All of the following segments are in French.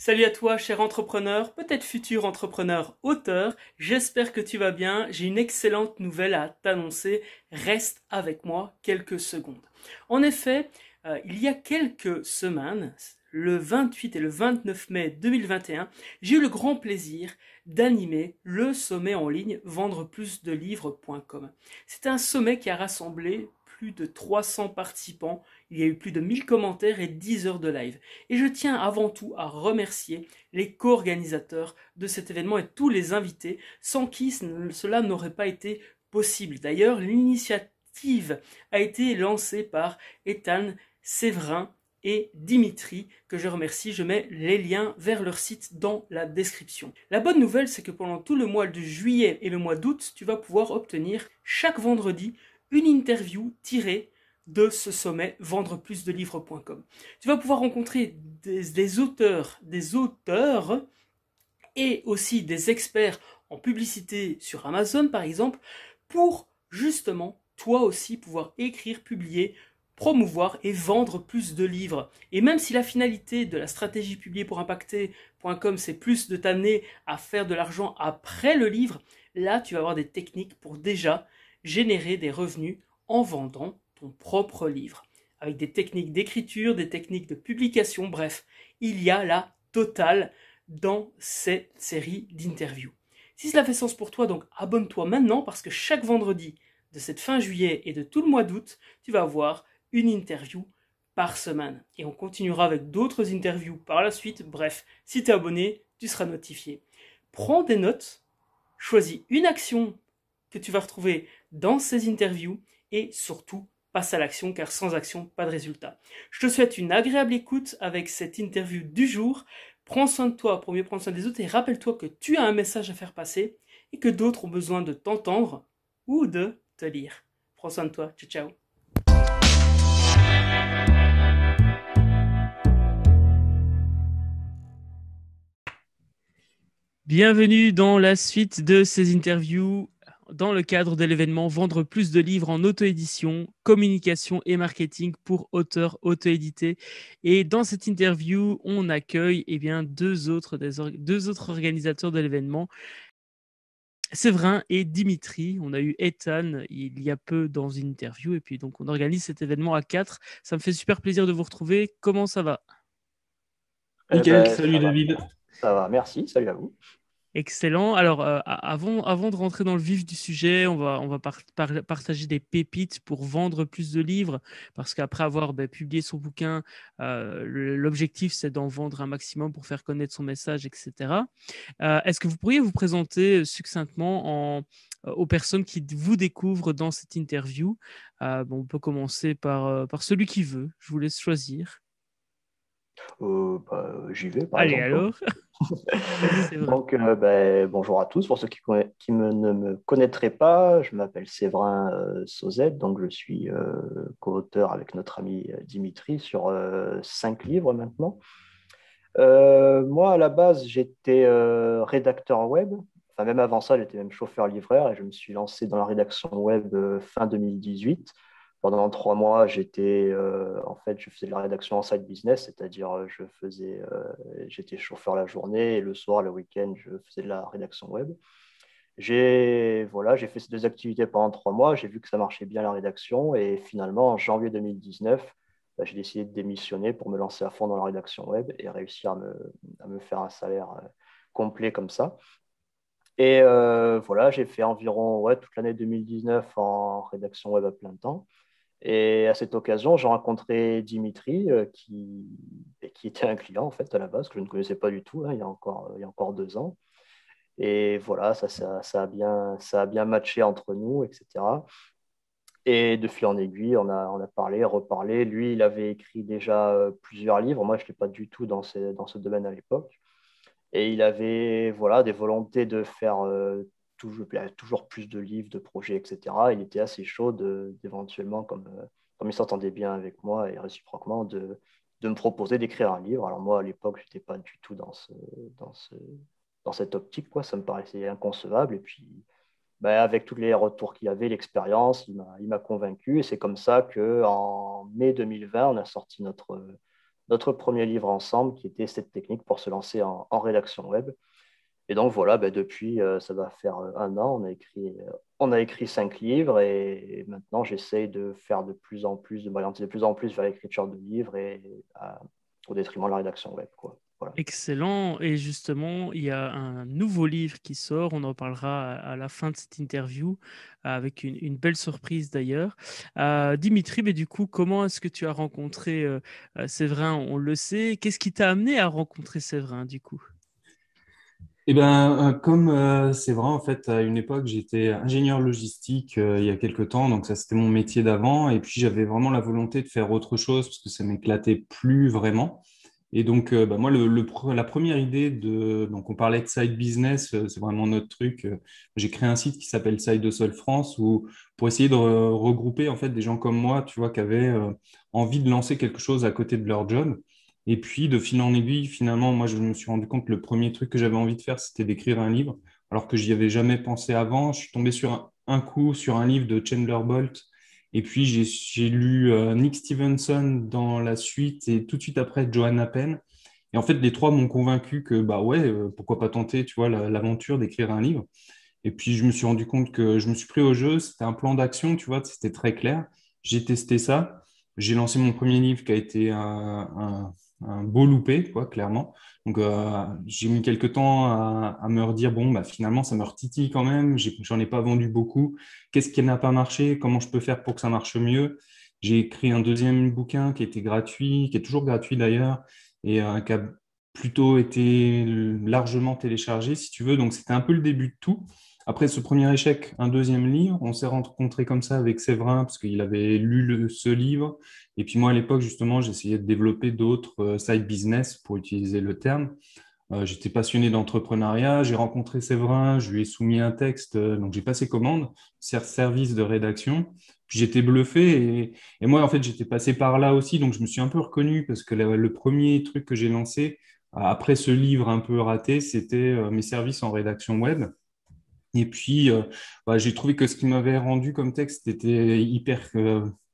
Salut à toi, cher entrepreneur, peut-être futur entrepreneur auteur. J'espère que tu vas bien. J'ai une excellente nouvelle à t'annoncer. Reste avec moi quelques secondes. En effet, il y a quelques semaines, le 28 et le 29 mai 2021, j'ai eu le grand plaisir d'animer le sommet en ligne vendreplusdelivres.com. C'est un sommet qui a rassemblé plus de 300 participants. Il y a eu plus de 1000 commentaires et 10 heures de live. Et je tiens avant tout à remercier les co-organisateurs de cet événement et tous les invités sans qui cela n'aurait pas été possible. D'ailleurs, l'initiative a été lancée par Ethan, Séverin et Dimitri, que je remercie. Je mets les liens vers leur site dans la description. La bonne nouvelle, c'est que pendant tout le mois de juillet et le mois d'août, tu vas pouvoir obtenir chaque vendredi une interview tirée de ce sommet vendreplusdelivres.com. Tu vas pouvoir rencontrer des auteurs et aussi des experts en publicité sur Amazon par exemple pour justement toi aussi pouvoir écrire, publier, promouvoir et vendre plus de livres. Et même si la finalité de la stratégie publiée pour impacter.com c'est plus de t'amener à faire de l'argent après le livre, là tu vas avoir des techniques pour déjà générer des revenus en vendant ton propre livre. Avec des techniques d'écriture, des techniques de publication, bref, il y a la totale dans cette série d'interviews. Si cela fait sens pour toi, donc abonne-toi maintenant parce que chaque vendredi de cette fin juillet et de tout le mois d'août, tu vas avoir une interview par semaine. Et on continuera avec d'autres interviews par la suite. Bref, si tu es abonné, tu seras notifié. Prends des notes, choisis une action que tu vas retrouver dans ces interviews et surtout passe à l'action car sans action, pas de résultat. Je te souhaite une agréable écoute avec cette interview du jour. Prends soin de toi pour mieux prendre soin des autres et rappelle-toi que tu as un message à faire passer et que d'autres ont besoin de t'entendre ou de te lire. Prends soin de toi. Ciao, ciao. Bienvenue dans la suite de ces interviews dans le cadre de l'événement Vendre plus de livres en auto-édition, communication et marketing pour auteurs auto-édités. Et dans cette interview, on accueille deux autres organisateurs de l'événement, Séverin et Dimitri. On a eu Ethan il y a peu dans une interview et puis donc on organise cet événement à 4. Ça me fait super plaisir de vous retrouver. Comment ça va? Nickel, Ça salut va, David. ça va, merci, salut à vous. Excellent. Alors, avant de rentrer dans le vif du sujet, on va partager des pépites pour vendre plus de livres, parce qu'après avoir publié son bouquin, l'objectif, c'est d'en vendre un maximum pour faire connaître son message, etc. Est-ce que vous pourriez vous présenter succinctement aux personnes qui vous découvrent dans cette interview? On peut commencer par celui qui veut. Je vous laisse choisir. J'y vais, par Allez, exemple. alors. Vas-y, Séverin. Donc, bonjour à tous. Pour ceux ne me connaîtraient pas, je m'appelle Séverin Sauzet, donc je suis co-auteur avec notre ami Dimitri sur 5 livres maintenant. Moi, à la base, j'étais rédacteur web. Enfin, même avant ça, j'étais même chauffeur-livreur et je me suis lancé dans la rédaction web fin 2018. Pendant 3 mois, en fait, je faisais de la rédaction en side business, c'est-à-dire j'étais chauffeur la journée et le soir, le week-end, je faisais de la rédaction web. J'ai fait ces 2 activités pendant 3 mois. J'ai vu que ça marchait bien la rédaction et finalement, en janvier 2019, j'ai décidé de démissionner pour me lancer à fond dans la rédaction web et réussir à me faire un salaire complet comme ça. Et voilà, j'ai fait environ toute l'année 2019 en rédaction web à plein temps. Et à cette occasion, j'ai rencontré Dimitri, qui était un client en fait à la base, que je ne connaissais pas du tout, hein, il y a encore 2 ans. Et voilà, ça a bien matché entre nous, etc. Et de fil en aiguille, on a parlé, reparlé. Lui, il avait écrit déjà plusieurs livres. Moi, je n'étais pas du tout dans ce domaine à l'époque. Et il avait des volontés de faire toujours plus de livres, de projets, etc. Il était assez chaud d'éventuellement, comme il s'entendait bien avec moi et réciproquement, de me proposer d'écrire un livre. Alors moi, à l'époque, je n'étais pas du tout dans ce, dans cette optique, quoi. Ça me paraissait inconcevable. Et puis, avec tous les retours qu'il avait, l'expérience, il m'a convaincu. Et c'est comme ça qu'en mai 2020, on a sorti notre premier livre ensemble, qui était cette technique pour se lancer en rédaction web. Et donc voilà, depuis, ça va faire 1 an, on a écrit 5 livres et maintenant j'essaye de faire de plus en plus, de m'orienter de plus en plus vers l'écriture de livres au détriment de la rédaction web, quoi. Voilà. Excellent. Et justement, il y a un nouveau livre qui sort. On en parlera à la fin de cette interview avec une belle surprise d'ailleurs. Dimitri, mais du coup, comment est-ce que tu as rencontré Séverin? On le sait. Qu'est-ce qui t'a amené à rencontrer Séverin du coup? Eh ben, comme c'est vrai, en fait, à une époque, j'étais ingénieur logistique il y a quelques temps, donc ça, c'était mon métier d'avant. Et puis, j'avais vraiment la volonté de faire autre chose parce que ça m'éclatait plus vraiment. Et donc, moi, la première idée donc on parlait de side business, c'est vraiment notre truc. J'ai créé un site qui s'appelle Side Hustle France où pour essayer de regrouper en fait des gens comme moi, tu vois, qui avaient envie de lancer quelque chose à côté de leur job. Et puis, de fil en aiguille, finalement, moi, je me suis rendu compte que le premier truc que j'avais envie de faire, c'était d'écrire un livre, alors que j'y avais jamais pensé avant. Je suis tombé sur un coup sur un livre de Chandler Bolt, et puis j'ai lu Nick Stevenson dans la suite, et tout de suite après Joanna Penn. Et en fait, les trois m'ont convaincu que, bah ouais, pourquoi pas tenter, tu vois, l'aventure d'écrire un livre. Et puis, je me suis rendu compte que je me suis pris au jeu. C'était un plan d'action, tu vois, c'était très clair. J'ai testé ça. J'ai lancé mon premier livre qui a été un beau loupé, quoi, clairement. Donc, j'ai mis quelques temps à me redire, bon, bah, finalement, ça me retitille quand même. J'en ai pas vendu beaucoup. Qu'est-ce qui n'a pas marché? Comment je peux faire pour que ça marche mieux? J'ai écrit un deuxième bouquin qui était gratuit, qui est toujours gratuit d'ailleurs, et qui a plutôt été largement téléchargé, si tu veux. Donc, c'était un peu le début de tout. Après ce premier échec, un deuxième livre, on s'est rencontré comme ça avec Séverin, parce qu'il avait lu ce livre. Et puis moi, à l'époque, justement, j'essayais de développer d'autres side business, pour utiliser le terme. J'étais passionné d'entrepreneuriat, j'ai rencontré Séverin, je lui ai soumis un texte, donc j'ai passé commande, service de rédaction. Puis j'étais bluffé et moi, en fait, j'étais passé par là aussi, donc je me suis un peu reconnu parce que le premier truc que j'ai lancé après ce livre un peu raté, c'était mes services en rédaction web. Et puis, j'ai trouvé que ce qui m'avait rendu comme texte était hyper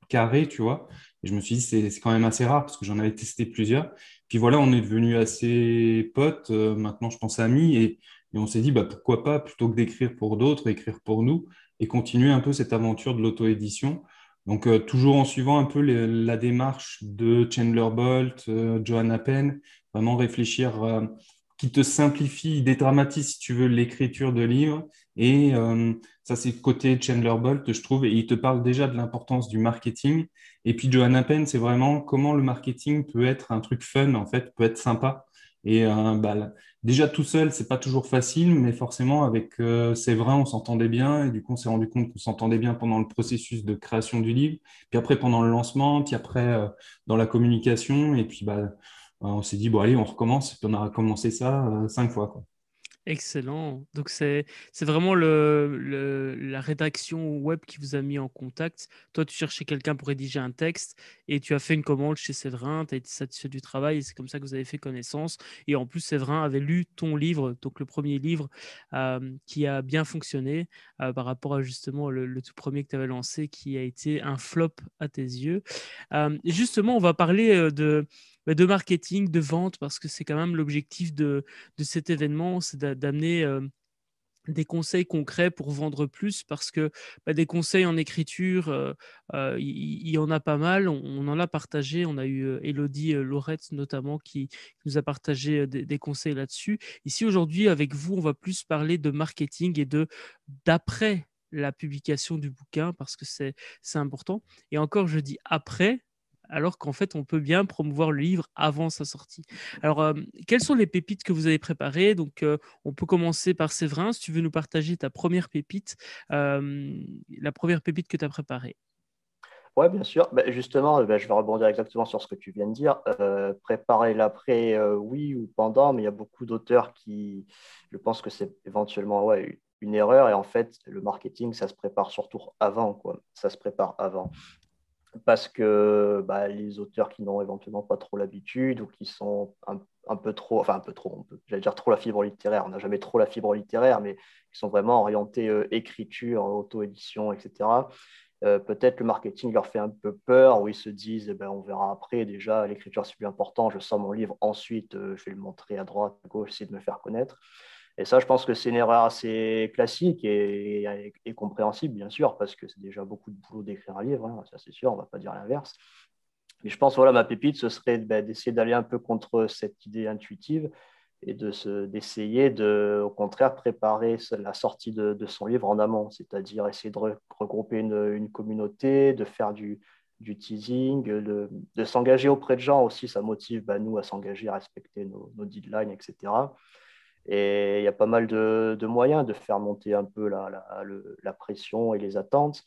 carré, tu vois. Et je me suis dit, c'est quand même assez rare parce que j'en avais testé plusieurs. Puis voilà, on est devenus assez potes, maintenant je pense amis, et on s'est dit, bah, pourquoi pas, plutôt que d'écrire pour d'autres, écrire pour nous et continuer un peu cette aventure de l'auto-édition. Donc, toujours en suivant un peu la démarche de Chandler Bolt, Joanna Penn, vraiment réfléchir, qui te simplifie, dédramatise, si tu veux, l'écriture de livres et ça, c'est le côté Chandler Bolt, je trouve, et il te parle déjà de l'importance du marketing. Et puis Johanna Penn, c'est vraiment comment le marketing peut être un truc fun, en fait, peut être sympa. Et déjà tout seul, c'est pas toujours facile, mais forcément, avec c'est vrai, on s'entendait bien, et du coup, on s'est rendu compte qu'on s'entendait bien pendant le processus de création du livre, puis après pendant le lancement, puis après dans la communication, et puis on s'est dit, bon, allez, on recommence, et puis on a recommencé ça 5 fois, quoi. Excellent. Donc c'est vraiment la rédaction web qui vous a mis en contact. Toi, tu cherchais quelqu'un pour rédiger un texte et tu as fait une commande chez Séverin, tu as été satisfait du travail et c'est comme ça que vous avez fait connaissance. Et en plus, Séverin avait lu ton livre, donc le premier livre qui a bien fonctionné par rapport à justement le tout premier que tu avais lancé qui a été un flop à tes yeux. Et justement, on va parler de marketing, de vente, parce que c'est quand même l'objectif de cet événement, c'est d'amener des conseils concrets pour vendre plus, parce que des conseils en écriture, il y en a pas mal, on en a partagé, on a eu Elodie Laurette notamment qui nous a partagé des conseils là-dessus. Ici aujourd'hui avec vous, on va plus parler de marketing et d'après la publication du bouquin, parce que c'est important. Et encore, je dis après, alors qu'en fait, on peut bien promouvoir le livre avant sa sortie. Alors, quelles sont les pépites que vous avez préparées? Donc, on peut commencer par Séverin, si tu veux nous partager ta première pépite, la première pépite que tu as préparée. Ouais, bien sûr. Justement, je vais rebondir exactement sur ce que tu viens de dire. Préparer l'après, oui, ou pendant, mais il y a beaucoup d'auteurs qui, je pense que c'est éventuellement ouais, une erreur. Et en fait, le marketing, ça se prépare surtout avant, quoi. Ça se prépare avant. Parce que les auteurs qui n'ont éventuellement pas trop l'habitude ou qui sont un peu trop, enfin un peu trop, j'allais dire trop la fibre littéraire, on n'a jamais trop la fibre littéraire, mais qui sont vraiment orientés écriture, auto-édition, etc. Peut-être le marketing leur fait un peu peur, où ils se disent, eh ben, on verra après, déjà, l'écriture c'est plus important, je sors mon livre, ensuite je vais le montrer à droite, à gauche, essayer de me faire connaître. Et ça, je pense que c'est une erreur assez classique et compréhensible, bien sûr, parce que c'est déjà beaucoup de boulot d'écrire un livre, hein, ça c'est sûr, on ne va pas dire l'inverse. Mais je pense, voilà, ma pépite, ce serait d'essayer d'aller un peu contre cette idée intuitive et d'essayer de, au contraire, préparer la sortie de son livre en amont, c'est-à-dire essayer de regrouper une communauté, de faire du teasing, de s'engager auprès de gens aussi, ça motive nous à s'engager, à respecter nos deadlines, etc. Et il y a pas mal de moyens de faire monter un peu la pression et les attentes,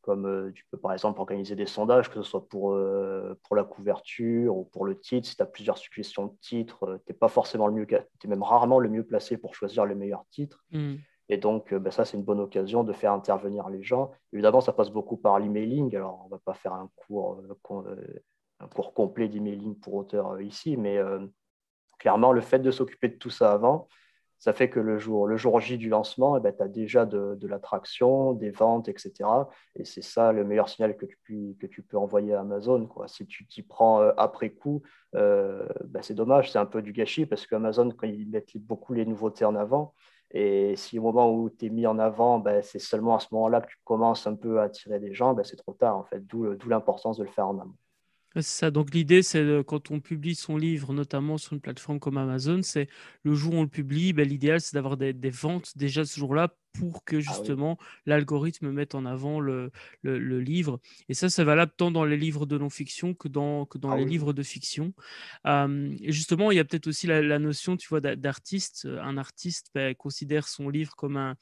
comme tu peux par exemple organiser des sondages, que ce soit pour la couverture ou pour le titre. Si tu as plusieurs suggestions de titres, tu n'es pas forcément le mieux, tu es même rarement le mieux placé pour choisir le meilleur titre. Mm. Et donc, ça, c'est une bonne occasion de faire intervenir les gens. Évidemment, ça passe beaucoup par l'emailing. Alors, on ne va pas faire un cours complet d'emailing pour auteurs ici, mais clairement, le fait de s'occuper de tout ça avant, ça fait que le jour J du lancement, tu as déjà de l'attraction, des ventes, etc. Et c'est ça le meilleur signal que tu peux envoyer à Amazon, quoi. Si tu t'y prends après coup, c'est dommage, c'est un peu du gâchis parce qu'Amazon, quand ils mettent beaucoup les nouveautés en avant, et si au moment où tu es mis en avant, c'est seulement à ce moment-là que tu commences un peu à attirer des gens, c'est trop tard, en fait, d'où l'importance de le faire en amont. C'est ça. Donc l'idée, c'est quand on publie son livre, notamment sur une plateforme comme Amazon, c'est le jour où on le publie, l'idéal, c'est d'avoir des ventes déjà ce jour-là pour que Ah oui. justement l'algorithme mette en avant le livre. Et ça, c'est valable tant dans les livres de non-fiction que dans Ah les oui, oui. livres de fiction. Et justement, il y a peut-être aussi la notion, tu vois, d'artiste. Un artiste considère son livre comme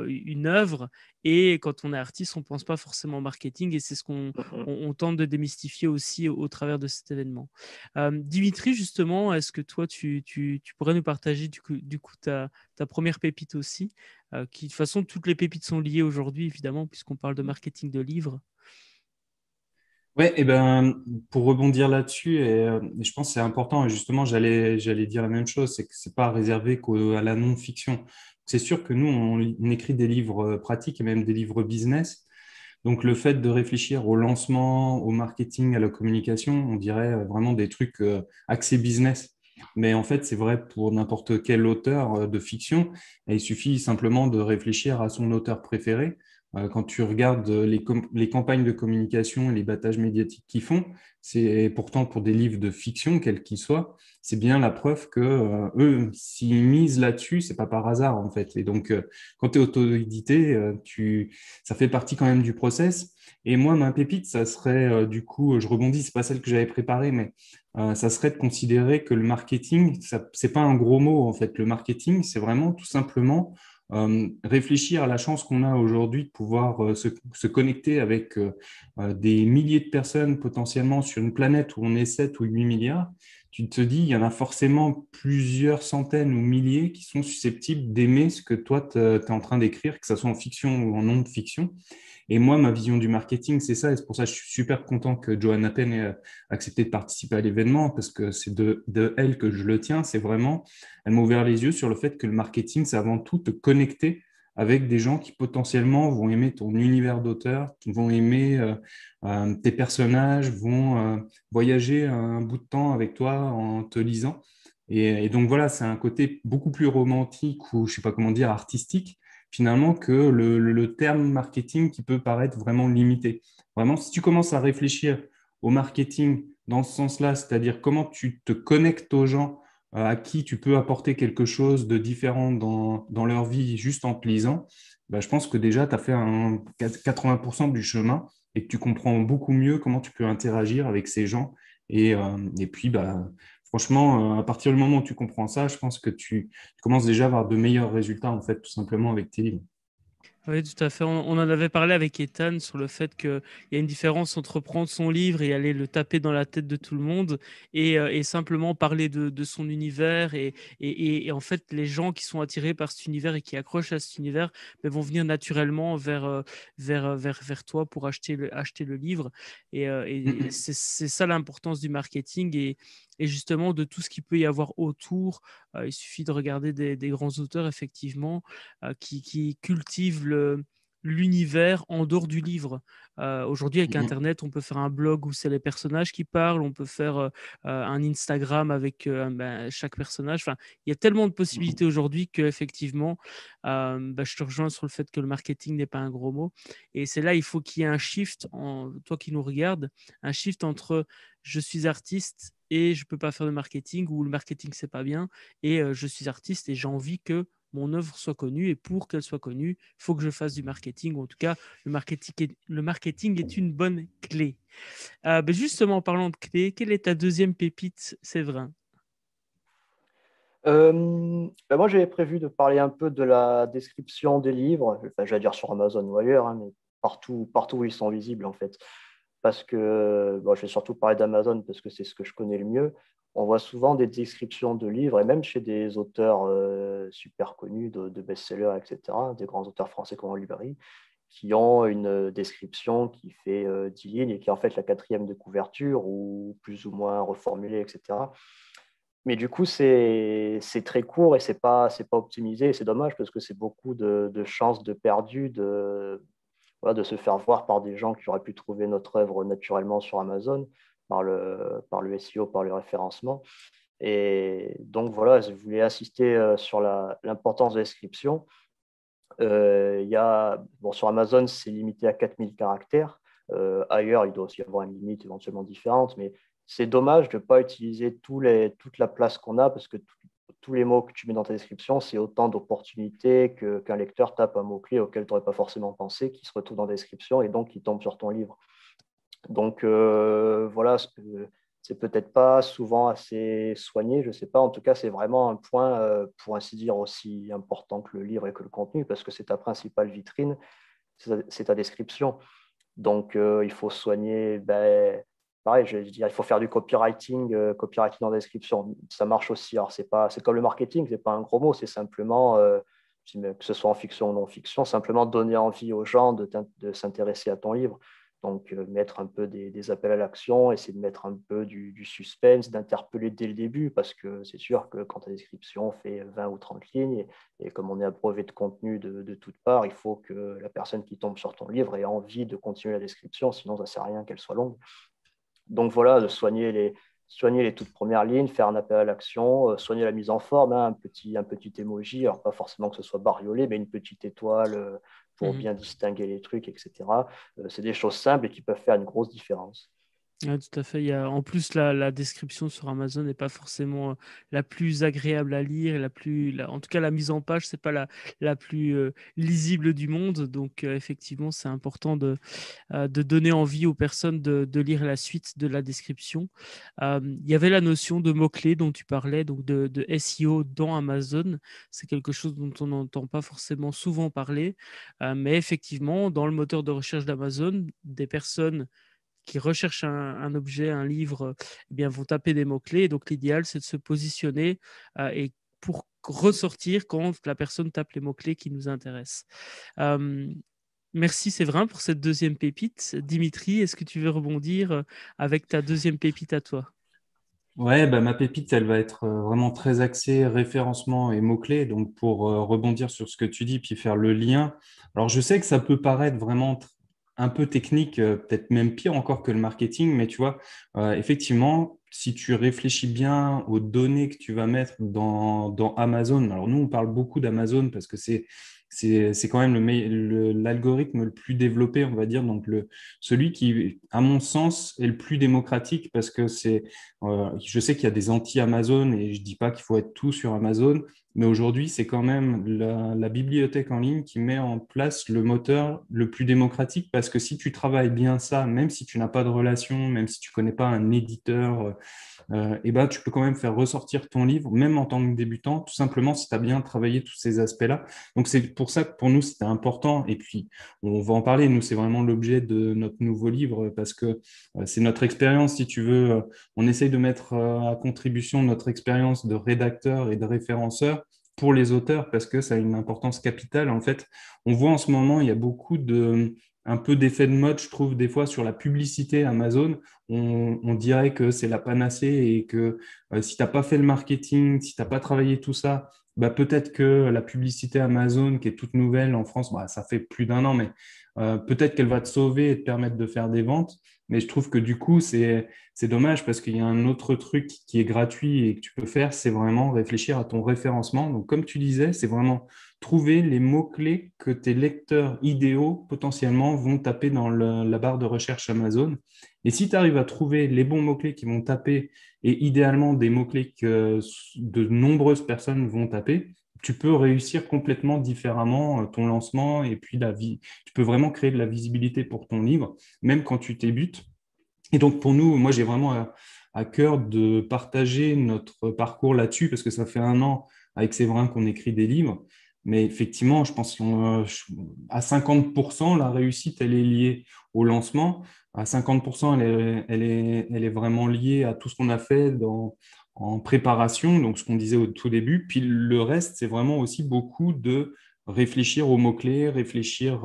une œuvre. Et quand on est artiste, on ne pense pas forcément au marketing. Et c'est ce qu'on Mhm. on tente de démystifier aussi au travers de cet événement. Dimitri, justement, est-ce que toi, tu pourrais nous partager du coup ta première pépite aussi qui, de toute façon, toutes les pépites sont liées aujourd'hui, évidemment, puisqu'on parle de marketing de livres. Ouais, et ben pour rebondir là-dessus, et je pense que c'est important, et justement, j'allais dire la même chose, c'est que c'est pas réservé qu'à la non-fiction. C'est sûr que nous, on écrit des livres pratiques et même des livres business. Donc, le fait de réfléchir au lancement, au marketing, à la communication, on dirait vraiment des trucs axés business. Mais en fait, c'est vrai pour n'importe quel auteur de fiction. Et il suffit simplement de réfléchir à son auteur préféré. Quand tu regardes les campagnes de communication et les battages médiatiques qu'ils font, c'est pourtant pour des livres de fiction, quels qu'ils soient, c'est bien la preuve que eux, s'ils misent là-dessus, c'est pas par hasard en fait. Et donc, quand tu es auto-édité, ça fait partie quand même du process. Et moi, ma pépite, ça serait du coup, je rebondis, c'est pas celle que j'avais préparée, mais ça serait de considérer que le marketing, c'est pas un gros mot en fait. Le marketing, c'est vraiment tout simplement réfléchir à la chance qu'on a aujourd'hui de pouvoir se connecter avec des milliers de personnes potentiellement sur une planète où on est 7 ou 8 milliards. Tu te dis, il y en a forcément plusieurs centaines ou milliers qui sont susceptibles d'aimer ce que toi, tu es en train d'écrire, que ce soit en fiction ou en non-fiction. Et moi, ma vision du marketing, c'est ça. Et c'est pour ça que je suis super content que Joanna Penn ait accepté de participer à l'événement, parce que c'est de elle que je le tiens. C'est vraiment, elle m'a ouvert les yeux sur le fait que le marketing, c'est avant tout te connecter avec des gens qui potentiellement vont aimer ton univers d'auteur, qui vont aimer tes personnages, vont voyager un bout de temps avec toi en te lisant. Et donc voilà, c'est un côté beaucoup plus romantique ou je sais pas comment dire, artistique finalement que le terme marketing qui peut paraître vraiment limité. Vraiment, si tu commences à réfléchir au marketing dans ce sens-là, c'est-à-dire comment tu te connectes aux gens à qui tu peux apporter quelque chose de différent dans leur vie juste en te lisant, bah, je pense que déjà, tu as fait 80% du chemin et que tu comprends beaucoup mieux comment tu peux interagir avec ces gens. Et puis, bah, franchement, à partir du moment où tu comprends ça, je pense que tu commences déjà à avoir de meilleurs résultats, en fait, tout simplement avec tes livres. Oui, tout à fait. On en avait parlé avec Ethan sur le fait qu'il y a une différence entre prendre son livre et aller le taper dans la tête de tout le monde et simplement parler de son univers. Et en fait, les gens qui sont attirés par cet univers et qui accrochent à cet univers vont venir naturellement vers toi pour acheter le livre. Et c'est ça l'importance du marketing et justement de tout ce qu'il peut y avoir autour. Il suffit de regarder des grands auteurs, effectivement qui cultive l'univers en dehors du livre. Aujourd'hui, avec Mhm. Internet, on peut faire un blog où c'est les personnages qui parlent, on peut faire un Instagram avec chaque personnage. Enfin, il y a tellement de possibilités aujourd'hui qu'effectivement, je te rejoins sur le fait que le marketing n'est pas un gros mot. Et c'est là, il faut qu'il y ait un shift, toi qui nous regardes, un shift entre je suis artiste et je ne peux pas faire de marketing, ou le marketing, c'est pas bien, et je suis artiste et j'ai envie que mon œuvre soit connue, et pour qu'elle soit connue, il faut que je fasse du marketing, ou en tout cas, le marketing est une bonne clé. Justement, en parlant de clé, quelle est ta deuxième pépite, Séverin? Moi, j'avais prévu de parler un peu de la description des livres, enfin, j'allais dire sur Amazon ou ailleurs, hein, mais partout où ils sont visibles, en fait. Parce que, bon, je vais surtout parler d'Amazon parce que c'est ce que je connais le mieux. On voit souvent des descriptions de livres, et même chez des auteurs super connus, de best-sellers, etc., des grands auteurs français comme en librairie, qui ont une description qui fait 10 lignes et qui est en fait la quatrième de couverture ou plus ou moins reformulée, etc. Mais du coup, c'est très court et c'est pas optimisé. Et c'est dommage parce que c'est beaucoup de chances de perdu voilà, de se faire voir par des gens qui auraient pu trouver notre œuvre naturellement sur Amazon par le SEO, par le référencement. Et donc voilà, je voulais insister sur l'importance de la description. Sur Amazon, c'est limité à 4000 caractères. Ailleurs, il doit aussi y avoir une limite éventuellement différente, mais c'est dommage de ne pas utiliser toute la place qu'on a parce que tous les mots que tu mets dans ta description, c'est autant d'opportunités qu'un lecteur tape un mot-clé auquel tu n'aurais pas forcément pensé, qui se retrouve dans la description et donc qui tombe sur ton livre. Donc voilà, c'est peut-être pas souvent assez soigné, je ne sais pas. En tout cas, c'est vraiment un point, pour ainsi dire, aussi important que le livre et que le contenu, parce que c'est ta principale vitrine, c'est ta description. Donc il faut soigner, pareil, je vais dire, il faut faire du copywriting dans la description. Ça marche aussi. Alors, c'est comme le marketing, c'est pas un gros mot, c'est simplement, que ce soit en fiction ou non fiction, simplement donner envie aux gens de s'intéresser à ton livre. Donc, mettre un peu des appels à l'action, essayer de mettre un peu du suspense, d'interpeller dès le début, parce que c'est sûr que quand ta description fait 20 ou 30 lignes, et comme on est abreuvé de contenu de toutes parts, il faut que la personne qui tombe sur ton livre ait envie de continuer la description, sinon ça ne sert à rien qu'elle soit longue. Donc voilà, de soigner les toutes premières lignes, faire un appel à l'action, soigner la mise en forme, hein, un petit emoji, alors pas forcément que ce soit bariolé, mais une petite étoile pour Mhm. bien distinguer les trucs, etc. C'est des choses simples et qui peuvent faire une grosse différence. Ouais, tout à fait. En plus, la description sur Amazon n'est pas forcément la plus agréable à lire, et en tout cas, la mise en page, c'est pas la plus lisible du monde. Donc, effectivement, c'est important de donner envie aux personnes de lire la suite de la description. Il y avait la notion de mots-clés dont tu parlais, donc de SEO dans Amazon. C'est quelque chose dont on n'entend pas forcément souvent parler, mais effectivement, dans le moteur de recherche d'Amazon, des personnes qui recherchent un objet, un livre, eh bien, vont taper des mots-clés. Donc, l'idéal, c'est de se positionner et pour ressortir quand la personne tape les mots-clés qui nous intéressent. Euh, Merci Séverin pour cette deuxième pépite. Dimitri, est-ce que tu veux rebondir avec ta deuxième pépite à toi? Ouais, bah, ma pépite, elle va être vraiment très axée référencement et mots-clés. Donc, pour rebondir sur ce que tu dis, puis faire le lien. Alors, je sais que ça peut paraître vraiment un peu technique, peut-être même pire encore que le marketing, mais tu vois, effectivement, si tu réfléchis bien aux données que tu vas mettre dans Amazon, alors nous, on parle beaucoup d'Amazon parce que c'est quand même l'algorithme le plus développé, on va dire, donc celui qui, à mon sens, est le plus démocratique parce que je sais qu'il y a des anti-Amazon et je dis pas qu'il faut être tout sur Amazon, mais aujourd'hui, c'est quand même la bibliothèque en ligne qui met en place le moteur le plus démocratique parce que si tu travailles bien ça, même si tu n'as pas de relation, même si tu connais pas un éditeur, et ben, tu peux quand même faire ressortir ton livre, même en tant que débutant, tout simplement si tu as bien travaillé tous ces aspects-là. Donc, c'est pour ça que pour nous, c'était important. Et puis, on va en parler. Nous, c'est vraiment l'objet de notre nouveau livre parce que c'est notre expérience, si tu veux. On essaye de mettre à contribution notre expérience de rédacteur et de référenceur pour les auteurs parce que ça a une importance capitale. En fait, on voit en ce moment, il y a beaucoup un peu d'effet de mode, je trouve, des fois sur la publicité Amazon. On dirait que c'est la panacée et que si tu n'as pas fait le marketing, si tu n'as pas travaillé tout ça, bah, peut-être que la publicité Amazon, qui est toute nouvelle en France, bah, ça fait plus d'un an, mais peut-être qu'elle va te sauver et te permettre de faire des ventes. Mais je trouve que du coup, c'est dommage parce qu'il y a un autre truc qui est gratuit et que tu peux faire, c'est vraiment réfléchir à ton référencement. Donc, comme tu disais, c'est vraiment trouver les mots-clés que tes lecteurs idéaux potentiellement vont taper dans la barre de recherche Amazon. Et si tu arrives à trouver les bons mots-clés qui vont taper et idéalement des mots-clés que de nombreuses personnes vont taper, tu peux réussir complètement différemment ton lancement et puis la vie. Tu peux vraiment créer de la visibilité pour ton livre, même quand tu débutes. Et donc pour nous, moi j'ai vraiment à cœur de partager notre parcours là-dessus parce que ça fait un an avec Séverin qu'on écrit des livres. Mais effectivement, je pense qu'à 50%, la réussite, elle est liée au lancement. À 50%, elle est vraiment liée à tout ce qu'on a fait en préparation, donc ce qu'on disait au tout début. Puis le reste, c'est vraiment aussi beaucoup de réfléchir aux mots-clés, réfléchir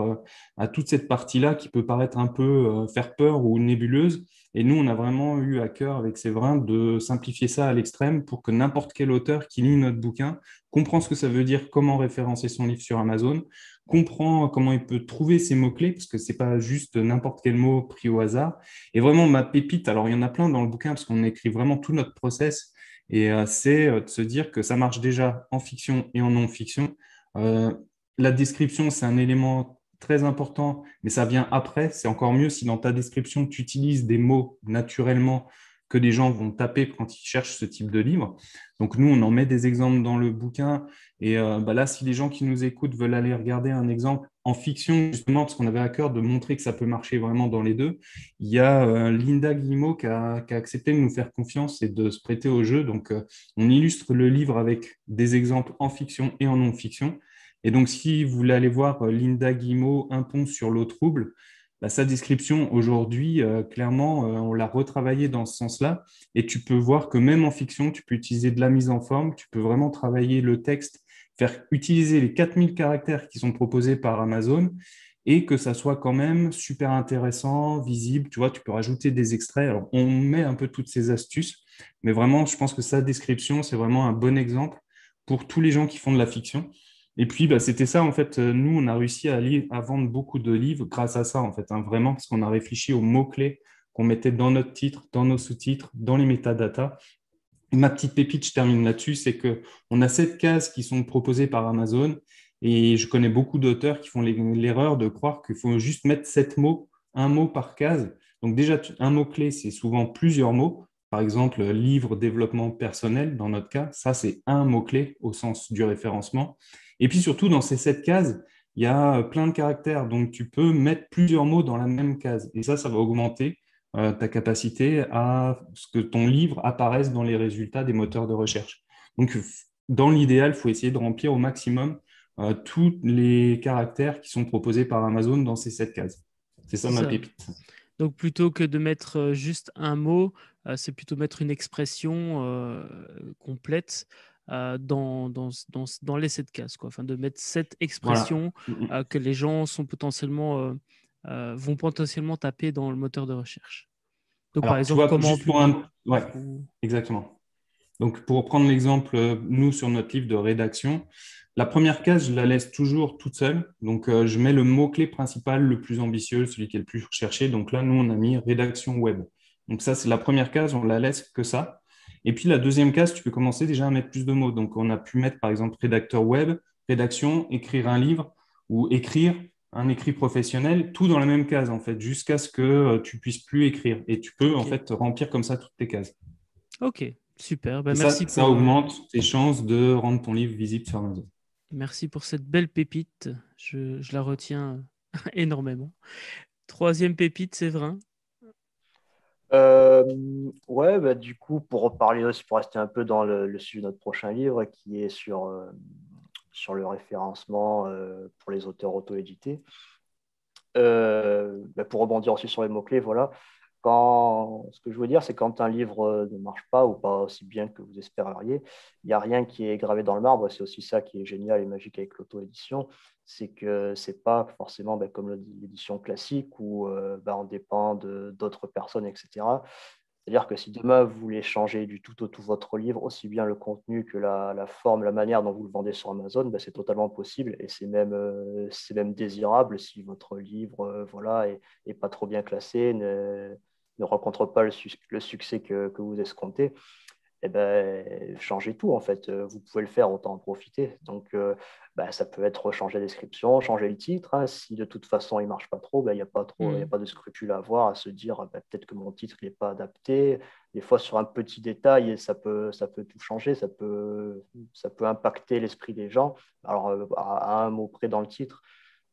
à toute cette partie-là qui peut paraître un peu faire peur ou nébuleuse. Et nous, on a vraiment eu à cœur avec Séverin de simplifier ça à l'extrême pour que n'importe quel auteur qui lit notre bouquin comprend ce que ça veut dire, comment référencer son livre sur Amazon, comprend comment il peut trouver ses mots-clés, parce que c'est pas juste n'importe quel mot pris au hasard. Et vraiment, ma pépite, alors il y en a plein dans le bouquin, parce qu'on écrit vraiment tout notre process, et c'est de se dire que ça marche déjà en fiction et en non-fiction. Euh, la description, c'est un élément très important, mais ça vient après. C'est encore mieux si dans ta description, tu utilises des mots naturellement que les gens vont taper quand ils cherchent ce type de livre. Donc nous, on en met des exemples dans le bouquin. Et bah là, si les gens qui nous écoutent veulent aller regarder un exemple en fiction, justement, parce qu'on avait à cœur de montrer que ça peut marcher vraiment dans les deux, il y a Linda Guillemot qui a accepté de nous faire confiance et de se prêter au jeu. Donc on illustre le livre avec des exemples en fiction et en non-fiction. Et donc, si vous voulez aller voir Linda Guillemot, Un pont sur l'eau trouble, bah, sa description aujourd'hui, clairement, on l'a retravaillée dans ce sens-là. Et tu peux voir que même en fiction, tu peux utiliser de la mise en forme, tu peux vraiment travailler le texte, faire utiliser les 4000 caractères qui sont proposés par Amazon et que ça soit quand même super intéressant, visible. Tu vois, tu peux rajouter des extraits. Alors, on met un peu toutes ces astuces, mais vraiment, je pense que sa description, c'est vraiment un bon exemple pour tous les gens qui font de la fiction. Et puis, bah, c'était ça, en fait. Nous, on a réussi à vendre beaucoup de livres grâce à ça, en fait, hein, vraiment, parce qu'on a réfléchi aux mots-clés qu'on mettait dans notre titre, dans nos sous-titres, dans les métadatas. Et ma petite pépite, je termine là-dessus, c'est que on a 7 cases qui sont proposées par Amazon. Et je connais beaucoup d'auteurs qui font l'erreur de croire qu'il faut juste mettre 7 mots, un mot par case. Donc déjà, un mot-clé, c'est souvent plusieurs mots. Par exemple, livre, développement personnel, dans notre cas, ça, c'est un mot-clé au sens du référencement. Et puis surtout, dans ces 7 cases, il y a plein de caractères. Donc, tu peux mettre plusieurs mots dans la même case. Et ça va augmenter ta capacité à ce que ton livre apparaisse dans les résultats des moteurs de recherche. Donc, dans l'idéal, il faut essayer de remplir au maximum tous les caractères qui sont proposés par Amazon dans ces 7 cases. C'est ça C'est ma ça. pépite. Donc plutôt que de mettre juste un mot, c'est plutôt mettre une expression complète dans les 7 cases, quoi. Enfin, de mettre 7 expressions Voilà. Mm. que les gens vont potentiellement taper dans le moteur de recherche. Donc par Alors, tu exemple, vois, comment juste pour publier. un... Ouais, exactement. Donc, pour prendre l'exemple, nous, sur notre livre de rédaction, la première case, je la laisse toujours toute seule. Donc, je mets le mot-clé principal, le plus ambitieux, celui qui est le plus recherché. Donc là, nous, on a mis rédaction web. Donc ça, c'est la première case, on la laisse que ça. Et puis, la deuxième case, tu peux commencer déjà à mettre plus de mots. Donc, on a pu mettre, par exemple, rédacteur web, rédaction, écrire un livre ou écrire un écrit professionnel, tout dans la même case, en fait, jusqu'à ce que tu puisses plus écrire. Et tu peux, en Ok, fait, remplir comme ça toutes tes cases. ok, super. Ben, Et merci ça pour, augmente tes chances de rendre ton livre visible sur Amazon. merci pour cette belle pépite. Je la retiens énormément. Troisième pépite, Séverin. Euh, ouais, bah, du coup, pour reparler aussi, pour rester un peu dans le sujet de notre prochain livre, qui est sur le référencement pour les auteurs auto-édités, bah, pour rebondir aussi sur les mots-clés, voilà. ce que je veux dire, c'est quand un livre ne marche pas ou pas aussi bien que vous espériez, il n'y a rien qui est gravé dans le marbre. C'est aussi ça qui est génial et magique avec l'auto-édition, c'est que c'est pas forcément comme l'édition classique où on dépend d'autres personnes, etc. C'est-à-dire que si demain vous voulez changer du tout au tout votre livre, aussi bien le contenu que la forme, la manière dont vous le vendez sur Amazon, c'est totalement possible et c'est même désirable si votre livre voilà, est pas trop bien classé, ne rencontre pas le succès que vous escomptez. Eh ben, changez tout en fait. Vous pouvez le faire, autant en profiter. Donc, ça peut être changer la description, changer le titre, hein. Si de toute façon il ne marche pas trop, il n'y a pas trop, il y a Hmm. pas de scrupule à avoir, à se dire peut-être que mon titre n'est pas adapté. Des fois, sur un petit détail, ça peut tout changer, ça peut impacter l'esprit des gens. Alors, à un mot près dans le titre.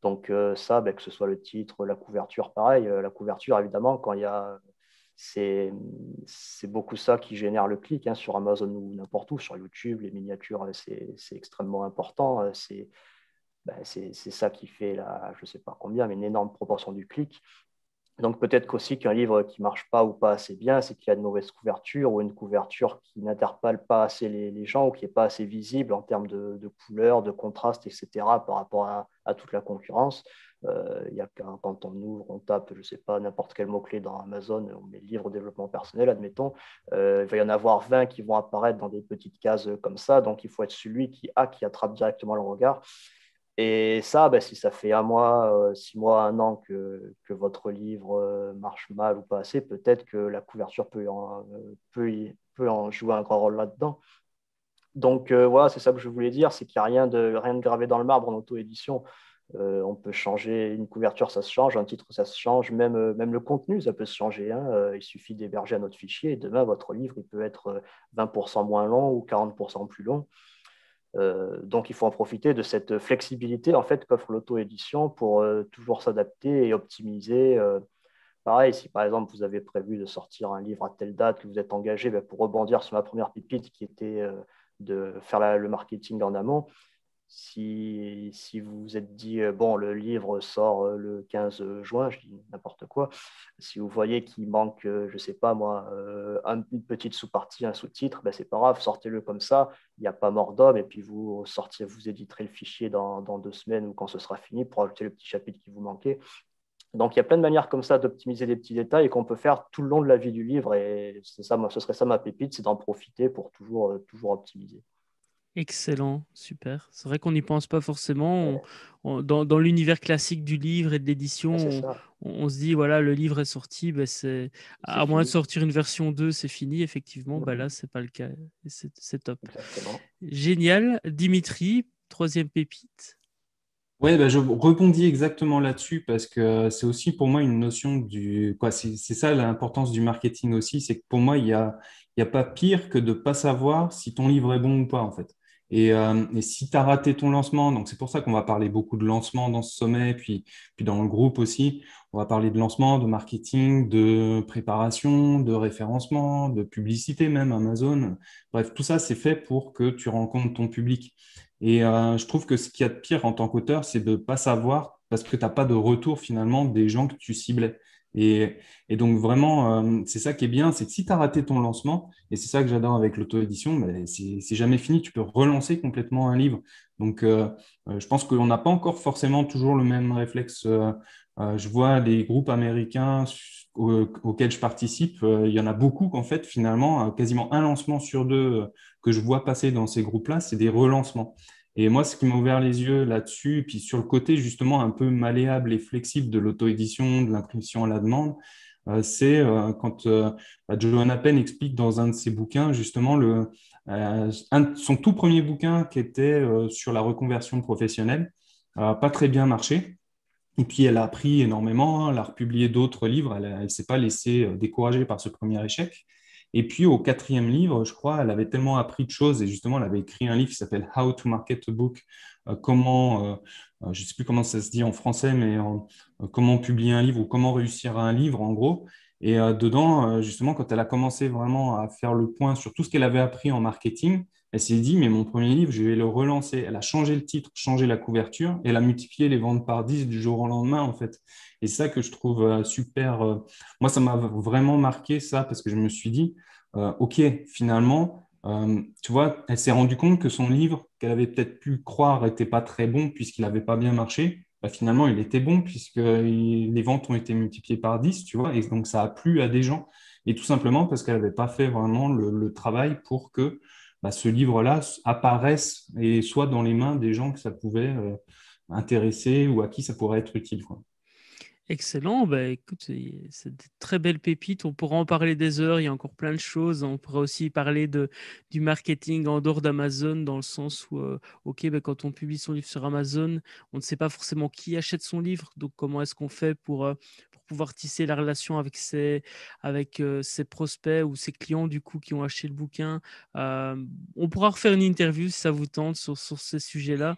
Donc, que ce soit le titre, la couverture, pareil. La couverture, évidemment, quand il y a c'est beaucoup ça qui génère le clic, hein, sur Amazon ou n'importe où, sur YouTube, les miniatures, c'est extrêmement important. C'est ça qui fait, je ne sais pas combien, mais une énorme proportion du clic. Donc peut-être qu'aussi qu'un livre qui ne marche pas ou pas assez bien, c'est qu'il y a de mauvaises couvertures ou une couverture qui n'interpelle pas assez les gens ou qui n'est pas assez visible en termes de couleurs, de contraste, etc. par rapport à toute la concurrence. Il y a quand on ouvre, on tape, je ne sais pas, n'importe quel mot-clé dans Amazon, on met livre développement personnel, admettons, il va y en avoir 20 qui vont apparaître dans des petites cases comme ça, donc il faut être celui qui attrape directement le regard. Et ça, si ça fait un mois, 6 mois, un an que votre livre marche mal ou pas assez, peut-être que la couverture peut en jouer un grand rôle là-dedans. Donc voilà, c'est ça que je voulais dire, c'est qu'il n'y a rien de gravé dans le marbre en auto-édition. On peut changer une couverture, ça se change, un titre, ça se change, même le contenu, ça peut se changer, hein. Il suffit d'héberger un autre fichier et demain, votre livre, il peut être 20% moins long ou 40% plus long. Donc, il faut en profiter de cette flexibilité en fait qu'offre l'auto-édition pour toujours s'adapter et optimiser. Pareil, si par exemple vous avez prévu de sortir un livre à telle date, que vous êtes engagé pour rebondir sur ma première pépite qui était de faire le marketing en amont, si vous vous êtes dit, bon, le livre sort le 15 juin, je dis n'importe quoi, si vous voyez qu'il manque, je ne sais pas moi, une petite sous-partie, un sous-titre, c'est pas grave, sortez-le comme ça, il n'y a pas mort d'homme, et puis vous éditerez le fichier dans 2 semaines ou quand ce sera fini pour ajouter le petit chapitre qui vous manquait. Donc, il y a plein de manières comme ça d'optimiser des petits détails et qu'on peut faire tout le long de la vie du livre, et c'est ça, ce serait ça ma pépite, c'est d'en profiter pour toujours optimiser. Excellent, super. C'est vrai qu'on n'y pense pas forcément. Dans l'univers classique du livre et de l'édition, C'est ça, on se dit, voilà, le livre est sorti, c'est à moins de fini. sortir une version 2, c'est fini. Effectivement, là, Mhm. c'est pas le cas. Et c'est top. Exactement. Génial. Dimitri, troisième pépite. Ouais, je rebondis exactement là-dessus parce que c'est aussi pour moi une notion quoi, c'est ça l'importance du marketing aussi, c'est que pour moi, il y a pas pire que de pas savoir si ton livre est bon ou pas, en fait. Et si tu as raté ton lancement, donc c'est pour ça qu'on va parler beaucoup de lancement dans ce sommet, puis dans le groupe aussi, on va parler de lancement, de marketing, de préparation, de référencement, de publicité même, Amazon. Bref, tout ça, c'est fait pour que tu rencontres ton public. Et je trouve que ce qu'il y a de pire en tant qu'auteur, c'est de ne pas savoir parce que tu n'as pas de retour finalement des gens que tu ciblais. Et, et donc vraiment, c'est ça qui est bien, c'est que si tu as raté ton lancement, et c'est ça que j'adore avec l'auto-édition, c'est jamais fini, tu peux relancer complètement un livre. Donc je pense qu'on n'a pas encore forcément toujours le même réflexe. Je vois des groupes américains auxquels je participe, il y en a beaucoup qu'en fait finalement, quasiment un lancement sur deux que je vois passer dans ces groupes-là, c'est des relancements. Et moi, ce qui m'a ouvert les yeux là-dessus, puis sur le côté justement un peu malléable et flexible de l'auto-édition, de l'impression à la demande, c'est quand Johanna Penn explique dans un de ses bouquins justement son tout premier bouquin qui était sur la reconversion professionnelle, pas très bien marché. Et puis elle a appris énormément, elle a republié d'autres livres, elle ne s'est pas laissée décourager par ce premier échec. Et puis au quatrième livre, je crois, elle avait tellement appris de choses et justement, elle avait écrit un livre qui s'appelle How to Market a Book, je ne sais plus comment ça se dit en français, mais comment publier un livre ou comment réussir un livre en gros. Et dedans, justement, quand elle a commencé vraiment à faire le point sur tout ce qu'elle avait appris en marketing, Elle s'est dit, mais mon premier livre, je vais le relancer. Elle a changé le titre, changé la couverture, et elle a multiplié les ventes par 10 du jour au lendemain, en fait. Et c'est ça que je trouve super. Moi, ça m'a vraiment marqué, ça, parce que je me suis dit, OK, finalement, tu vois, elle s'est rendue compte que son livre, qu'elle avait peut-être pu croire n'était pas très bon puisqu'il n'avait pas bien marché, bah, finalement, il était bon puisque les ventes ont été multipliées par 10, tu vois, et donc ça a plu à des gens. Et tout simplement parce qu'elle n'avait pas fait vraiment le travail pour que bah, ce livre-là apparaisse et soit dans les mains des gens que ça pouvait intéresser ou à qui ça pourrait être utile, quoi. Excellent, bah écoute, c'est de très belles pépites. On pourra en parler des heures, il y a encore plein de choses. On pourra aussi parler du marketing en dehors d'Amazon, dans le sens où, ok, bah, quand on publie son livre sur Amazon, on ne sait pas forcément qui achète son livre. Donc, comment est-ce qu'on fait pour pouvoir tisser la relation avec ses prospects ou ses clients, du coup, qui ont acheté le bouquin. Euh, on pourra refaire une interview si ça vous tente sur ces sujets-là,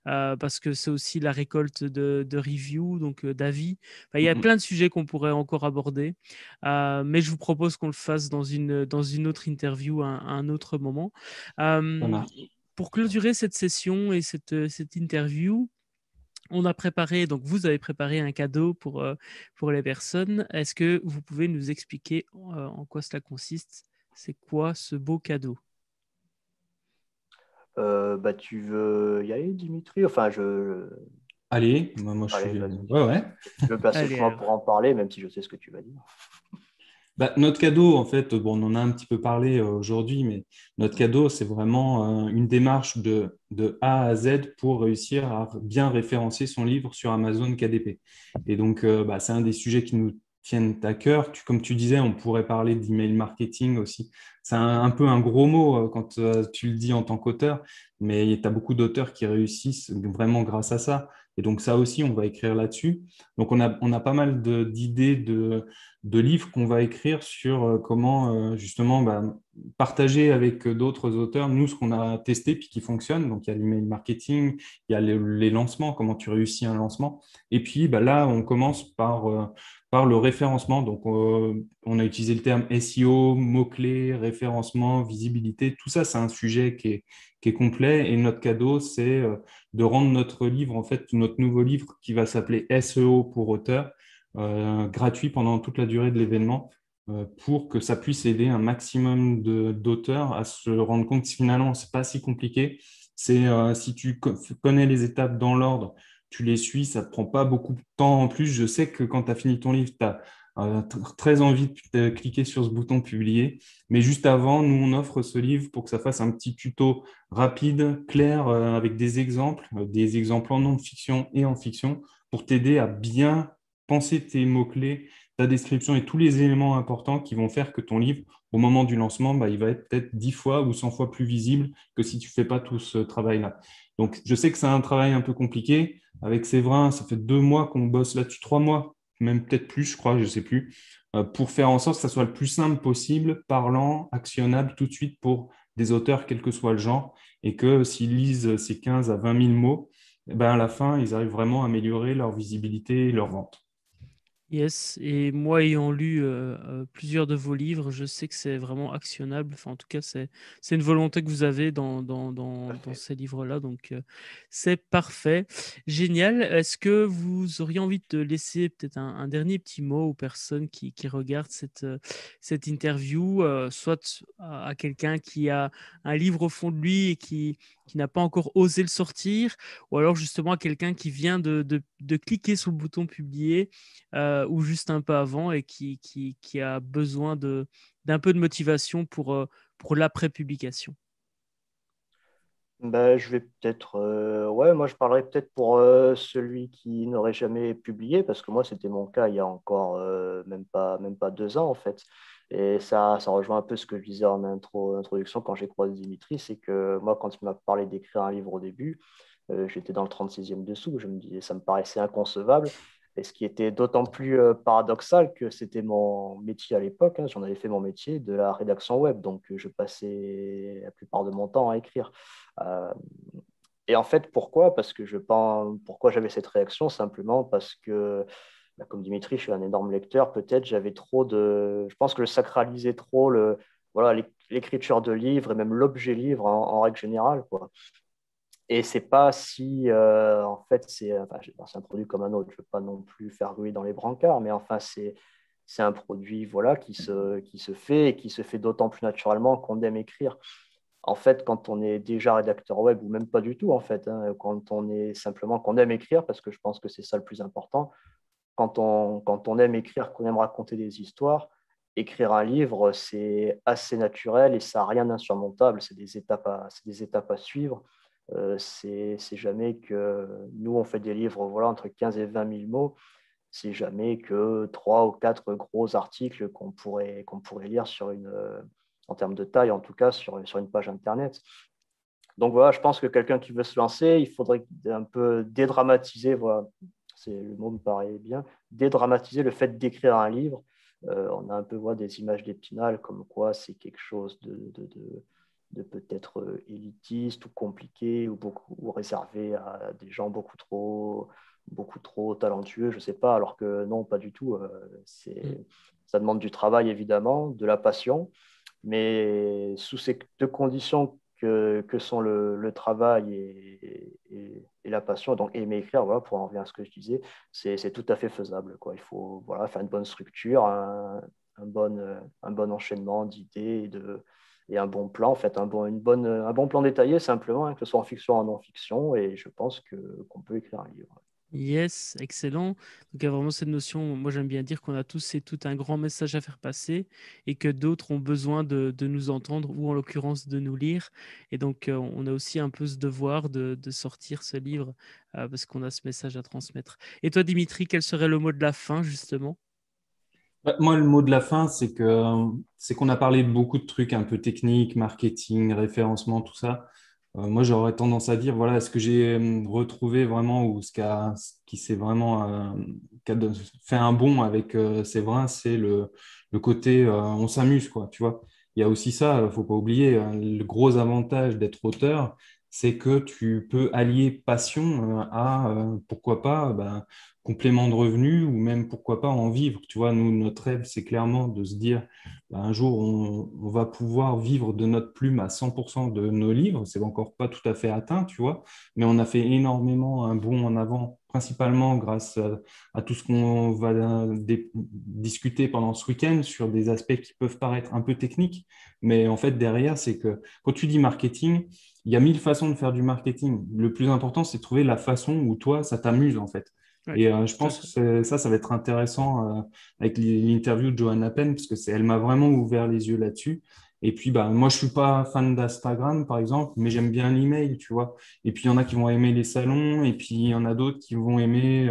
parce que c'est aussi la récolte de reviews, donc d'avis. Enfin, il y a Mhm. plein de sujets qu'on pourrait encore aborder, mais je vous propose qu'on le fasse dans une autre interview à un autre moment. Ça Euh, marche. pour clôturer cette session et cette interview, on a préparé, donc vous avez préparé un cadeau pour les personnes. Est-ce que vous pouvez nous expliquer en quoi cela consiste? C'est quoi ce beau cadeau? Bah, tu veux y aller, Dimitri? Enfin, Allez, moi je allez, suis. vas-y. Ouais, ouais. Je veux passer le Allez point pour alors. en parler, même si je sais ce que tu vas dire. Bah, notre cadeau, en fait, bon, on en a un petit peu parlé aujourd'hui, mais notre cadeau, c'est vraiment une démarche de A à Z pour réussir à bien référencer son livre sur Amazon KDP. Et donc, bah, c'est un des sujets qui nous tiennent à cœur. Comme tu disais, on pourrait parler d'email marketing aussi. C'est un peu un gros mot quand tu le dis en tant qu'auteur, mais tu as beaucoup d'auteurs qui réussissent vraiment grâce à ça. Et donc, ça aussi, on va écrire là-dessus. Donc, on a pas mal d'idées de livres qu'on va écrire sur comment justement bah, partager avec d'autres auteurs, nous, ce qu'on a testé puis qui fonctionne. Donc, il y a l'email marketing, il y a les lancements, comment tu réussis un lancement. Et puis bah, là, on commence par le référencement. Donc, on a utilisé le terme SEO, mots-clés, référencement, visibilité. Tout ça, c'est un sujet qui est complet. Et notre cadeau, c'est de rendre notre livre, en fait, notre nouveau livre qui va s'appeler SEO pour auteur gratuit pendant toute la durée de l'événement pour que ça puisse aider un maximum d'auteurs à se rendre compte que finalement, c'est pas si compliqué. C'est si tu connais les étapes dans l'ordre, tu les suis, ça te prend pas beaucoup de temps en plus. Je sais que quand tu as fini ton livre, tu as très envie de cliquer sur ce bouton publier. Mais juste avant, nous, on offre ce livre pour que ça fasse un petit tuto rapide, clair, avec des exemples en non-fiction et en fiction, pour t'aider à bien penser tes mots-clés, ta description et tous les éléments importants qui vont faire que ton livre, au moment du lancement, bah, il va être peut-être 10 fois ou 100 fois plus visible que si tu ne fais pas tout ce travail-là. Donc, je sais que c'est un travail un peu compliqué. Avec Séverin, ça fait 2 mois qu'on bosse là-dessus, 3 mois, même peut-être plus, je crois, je ne sais plus, pour faire en sorte que ça soit le plus simple possible, parlant, actionnable tout de suite pour des auteurs, quel que soit le genre, et que s'ils lisent ces 15 à 20 000 mots, eh ben, à la fin, ils arrivent vraiment à améliorer leur visibilité et leur vente. Yes, et moi ayant lu plusieurs de vos livres, je sais que c'est vraiment actionnable. Enfin, en tout cas, c'est une volonté que vous avez Tout à dans fait. ces livres-là, donc c'est parfait. Génial. Est-ce que vous auriez envie de laisser peut-être un dernier petit mot aux personnes qui regardent cette interview, soit à quelqu'un qui a un livre au fond de lui et qui n'a pas encore osé le sortir, ou alors justement à quelqu'un qui vient de cliquer sur le bouton publier ou juste un peu avant et qui a besoin d'un peu de motivation pour l'après-publication. Ben, je vais peut-être, ouais, moi je parlerai peut-être pour celui qui n'aurait jamais publié, parce que moi c'était mon cas il y a encore même pas 2 ans en fait. Et ça rejoint un peu ce que je disais en introduction quand j'ai croisé Dimitri, c'est que moi quand il m'a parlé d'écrire un livre au début, j'étais dans le 36e dessous, je me disais, ça me paraissait inconcevable. Et ce qui était d'autant plus paradoxal que c'était mon métier à l'époque, hein, j'en avais fait mon métier de la rédaction web, donc je passais la plupart de mon temps à écrire. Euh, et en fait, pourquoi? Parce que je pense, pourquoi j'avais cette réaction? Simplement parce que, bah, comme Dimitri, je suis un énorme lecteur, peut-être j'avais trop de. Je pense que je sacralisais trop voilà, l'écriture de livres et même l'objet livre en règle générale, quoi. Et c'est pas si, en fait, c'est un produit comme un autre. Je veux pas non plus faire ruer dans les brancards, mais enfin, c'est un produit, voilà, qui se fait et qui se fait d'autant plus naturellement qu'on aime écrire. En fait, quand on est déjà rédacteur web, ou même pas du tout, en fait, hein, quand on est simplement qu'on aime écrire, parce que je pense que c'est ça le plus important, quand on aime écrire, qu'on aime raconter des histoires, écrire un livre, c'est assez naturel et ça n'a rien d'insurmontable. C'est des étapes à suivre. C'est jamais que nous, on fait des livres voilà, entre 15 et 20 000 mots. C'est jamais que 3 ou 4 gros articles qu'on pourrait lire en termes de taille, en tout cas, sur une page Internet. Donc voilà, je pense que quelqu'un qui veut se lancer, il faudrait un peu dédramatiser, voilà, le mot me paraît bien, dédramatiser le fait d'écrire un livre. On a un peu voilà, des images d'Épinal comme quoi c'est quelque chose de peut-être élitiste ou compliqué ou réservé à des gens beaucoup trop talentueux, je ne sais pas, alors que non, pas du tout. Ça demande du travail, évidemment, de la passion, mais sous ces deux conditions que sont le travail et la passion, donc aimer écrire, voilà, pour en revenir à ce que je disais, c'est tout à fait faisable, quoi. Il faut voilà, faire une bonne structure, un bon enchaînement d'idées et un bon plan, en fait, un bon plan détaillé simplement, hein, que ce soit en fiction ou en non-fiction, et je pense qu'on peut écrire un livre. Yes, excellent. Donc, il y a vraiment cette notion, moi j'aime bien dire qu'on a tous et tout un grand message à faire passer et que d'autres ont besoin de nous entendre ou en l'occurrence de nous lire. Et donc, on a aussi un peu ce devoir de sortir ce livre parce qu'on a ce message à transmettre. Et toi, Dimitri, quel serait le mot de la fin, justement? Bah, moi, le mot de la fin, c'est qu'on a parlé de beaucoup de trucs un peu techniques, marketing, référencement, tout ça. Moi, j'aurais tendance à dire, voilà, ce que j'ai retrouvé vraiment ou ce qui s'est vraiment fait un bond avec Séverin, c'est le côté on s'amuse, quoi, tu vois. Il y a aussi ça, faut pas oublier, hein, le gros avantage d'être auteur, c'est que tu peux allier passion pourquoi pas, ben, complément de revenus ou même pourquoi pas en vivre. Tu vois, nous, notre rêve, c'est clairement de se dire, bah, un jour, on va pouvoir vivre de notre plume à 100% de nos livres. C'est encore pas tout à fait atteint, tu vois, mais on a fait énormément un bond en avant, principalement grâce à tout ce qu'on va discuter pendant ce week-end sur des aspects qui peuvent paraître un peu techniques. Mais en fait, derrière, c'est que quand tu dis marketing, il y a 1000 façons de faire du marketing. Le plus important, c'est de trouver la façon où toi, ça t'amuse, en fait. Oui, Et je tout à pense fait. que ça va être intéressant avec l'interview de Johanna Penn, parce que elle m'a vraiment ouvert les yeux là-dessus. Et puis, bah, moi, je suis pas fan d'Instagram, par exemple, mais j'aime bien l'email, tu vois. Et puis, il y en a qui vont aimer les salons, et puis il y en a d'autres qui vont aimer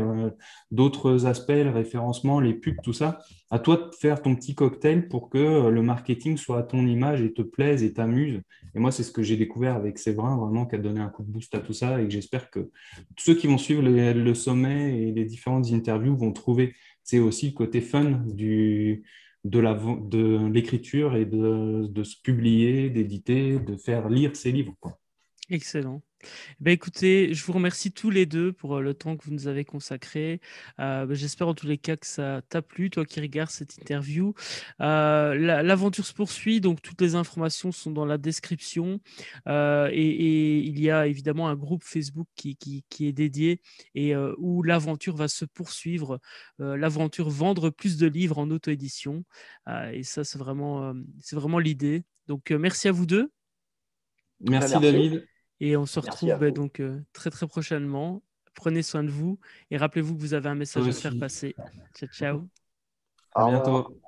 d'autres aspects, le référencement, les pubs, tout ça. À toi de faire ton petit cocktail pour que le marketing soit à ton image et te plaise et t'amuse. Et moi, c'est ce que j'ai découvert avec Séverin, vraiment, qui a donné un coup de boost à tout ça, et que j'espère que tous ceux qui vont suivre le sommet et les différentes interviews vont trouver. C'est aussi le côté fun de l'écriture et de se publier, d'éditer, de faire lire ses livres, quoi. Excellent. Ben écoutez, je vous remercie tous les deux pour le temps que vous nous avez consacré. J'espère en tous les cas que ça t'a plu, toi qui regardes cette interview. L'aventure se poursuit, donc toutes les informations sont dans la description. Et il y a évidemment un groupe Facebook qui est dédié et où l'aventure va se poursuivre. L'aventure vendre plus de livres en auto-édition. Et ça, c'est vraiment l'idée. Donc merci à vous deux. Ben, Merci, merci, David. Et on se merci retrouve à vous. donc très très prochainement. Prenez soin de vous et rappelez-vous que vous avez un Toi message à faire aussi. passer. Ciao, ciao. À Au revoir. bientôt.